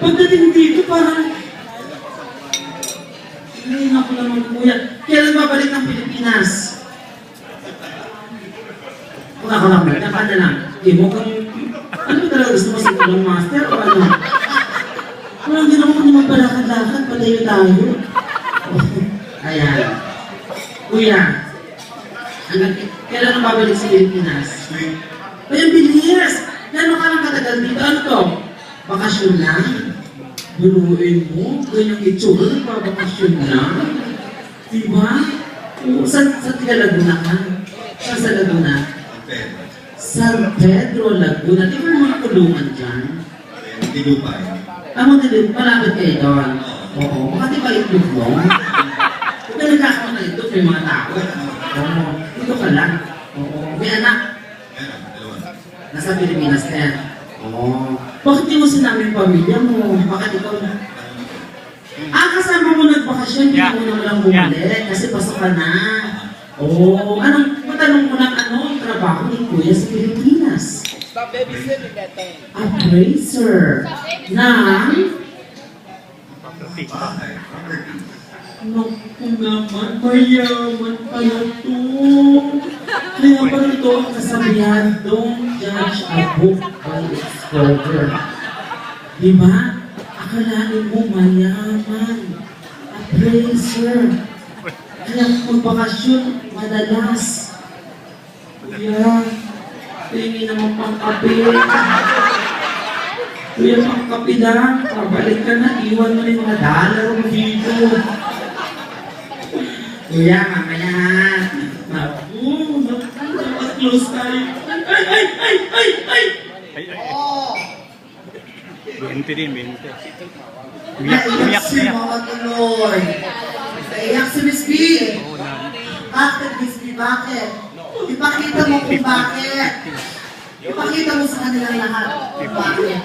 Pagdating dito, parang... Ay, naku naman kuya. Kailan babalik ng Pilipinas? Kung ako lang, dapat na lang. Di mo kang... Ano ba talaga gusto mo sa tulong master o ano? Walang ginawa ko naman palakad-lakad, patayo tayo. Ayan. Kuya, kailan ang babalik sa Pilipinas? Ay, ang bilis! Gano'n ka lang katagal dito? Ano to? Bakasyon lang? Bunuin mo? Ganyang itsura, nagpabakasyon lang? Diba? Saan ka Laguna ka? Saan sa Laguna? San Pedro, Laguna. Di ba mga kulungan dyan? Dilupay. Dilupay. Malapit kayo doon? Oo. Baka di ba itlog mo? Kung ka nagkakaroon na itlog, may mga tao. Oo. Ito ka lang. Oo. May anak. Nasa Pilipinas na yan. Oo. Bakit di mo sinabi yung pamilya mo? Bakit ikaw na? Kasama mo nagbakasyon, hindi mo na lang bumalik kasi pasok ka na. Oo. Matanong mo lang ang trabaho ni Kuya sa Pilipinas? Stop babysitting that thing. Appraiser. Naku naman, mayaman pala to. Kaya pala ito ang kasabihan, don't judge a book by its cover. Diba? Akalain mo mayaman. Appraiser. Kaya magbakasyon, madalas. Kuya, tingin naman pang kape. Kuya, pang kape lang. Pabalik ka na, iwan mo na yung mga dollar mo dito. Kuya, mamaya. Naku, close tayo. Ay! Oh! 20 din, 20. Naiyak si Mama Tuloy. Naiyak si Miss B. Bakit, Miss B? Bakit? Ipakita mo kung bakit. Ipakita mo sa kanilang lahat kung bakit.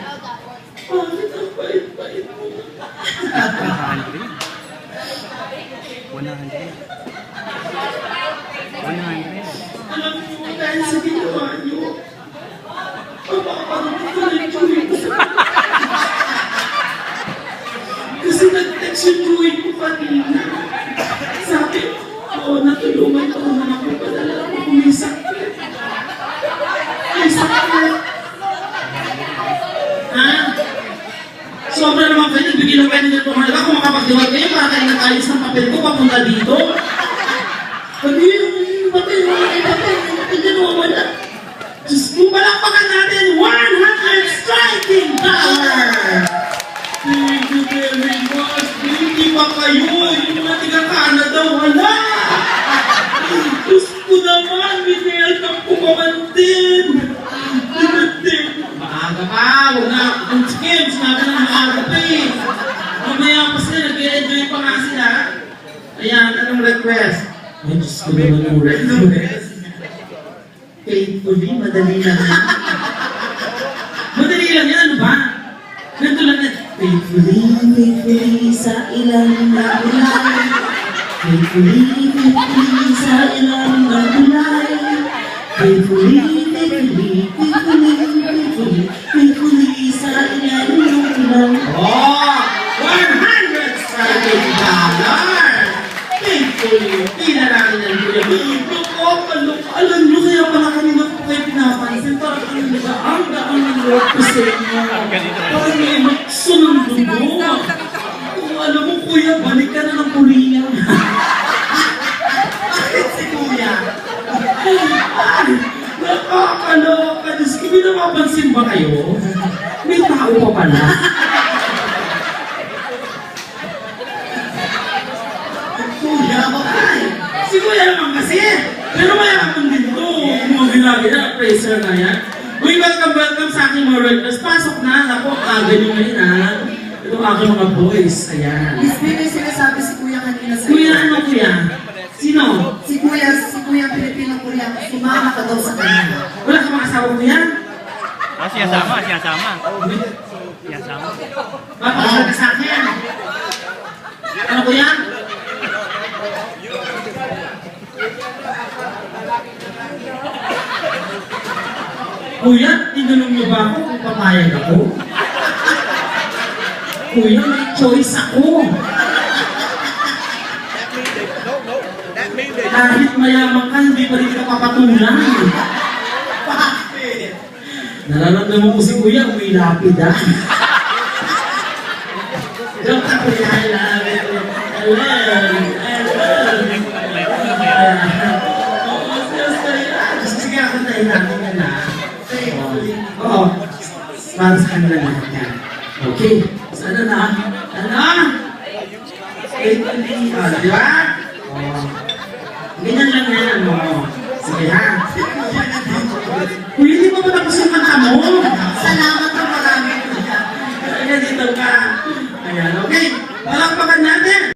Bakit ang bait-bait mo? 100. Alam mo, dahil sa ginawa niyo, mapapagod ko na yung Joey ko. Kasi nag-text yung Joey ko kanina. Sabi, natulungan ko naman ako padala ako kung may sakit. May sakit. Ha? Sobra naman kayo, nagbigil lang kayo ng ito. Kung makapagdiwag kayo, para kayo nag-alis ng papel ko papunta dito. Pag yung papel mo, wala. Diyos mo, palakpakan natin, 100 striking dollar! Thank you very much. Hindi pa kayo, yung mga tiga-Canada, wala! Diyos ko naman, binelkang pumamantin! Dinating! Maaga pa, huwag na, kung skin, sinabi na maaga pa eh. Mamaya pa sila, nag-enjoy pa nga sila. Ayan, anong request? Ay, Diyos ko naman yung request. Faithfully, madali lang yan. Madali lang yan, ano ba? Ganito lang yan. Faithfully sa ilang nagulay. Faithfully sa ilang nagulay. Faithfully sa ilang nagulay. Oh! 100 striking dollar! Faithfully, di na namin ang guya. Alam nyo, kaya pala kanina po kayo pinapansin, parang ang gaang ng loob ko sa inyo. Parang may emokso ng dugo. Kung alam mo, kuya, balik ka na ng Korea. Bakit si kuya? Nakakaloka. Diyos ko, may napapansin ba kayo? May tao pa pala. Kuya, bakit? Si kuya naman kasi. Pero mayaman din to. Mga ginagina, appraiser na yan. Uy, welcome sa aking mga request. Pasok na. Ako, ganyan ngayon ha. Ito aking mga boys. Ayan. Miss B, may sinasabi si Kuya kanina sa Kuya, ano kuya? Sino? Si Kuya Pilipino-Korea, sumama ka daw sa kanya. Wala ka mga asawa kuya? Siyasama. Papakasal ka sa akin. Ano kuya? Kuya, tinanong niyo ba ako kung papayag ako? Kuya, may choice ako. Kahit mayaman ka, hindi pa rin ka papatulan. Bakit? Nararamdaman ko si Kuya, may lapida. Joke ako Kuya, I love it. I love it. Sige, ako tayo natin yan na. Oo. Para sa kanila lahat yan. Okay. Sana na? Ano? Di ba? Ganyan lang yan, ano? Sige ha? Kuya, di ba matapos yung kanta mo? Salamat na marami. Ayan, dito ka. Ayan, okay. Palakpakan natin.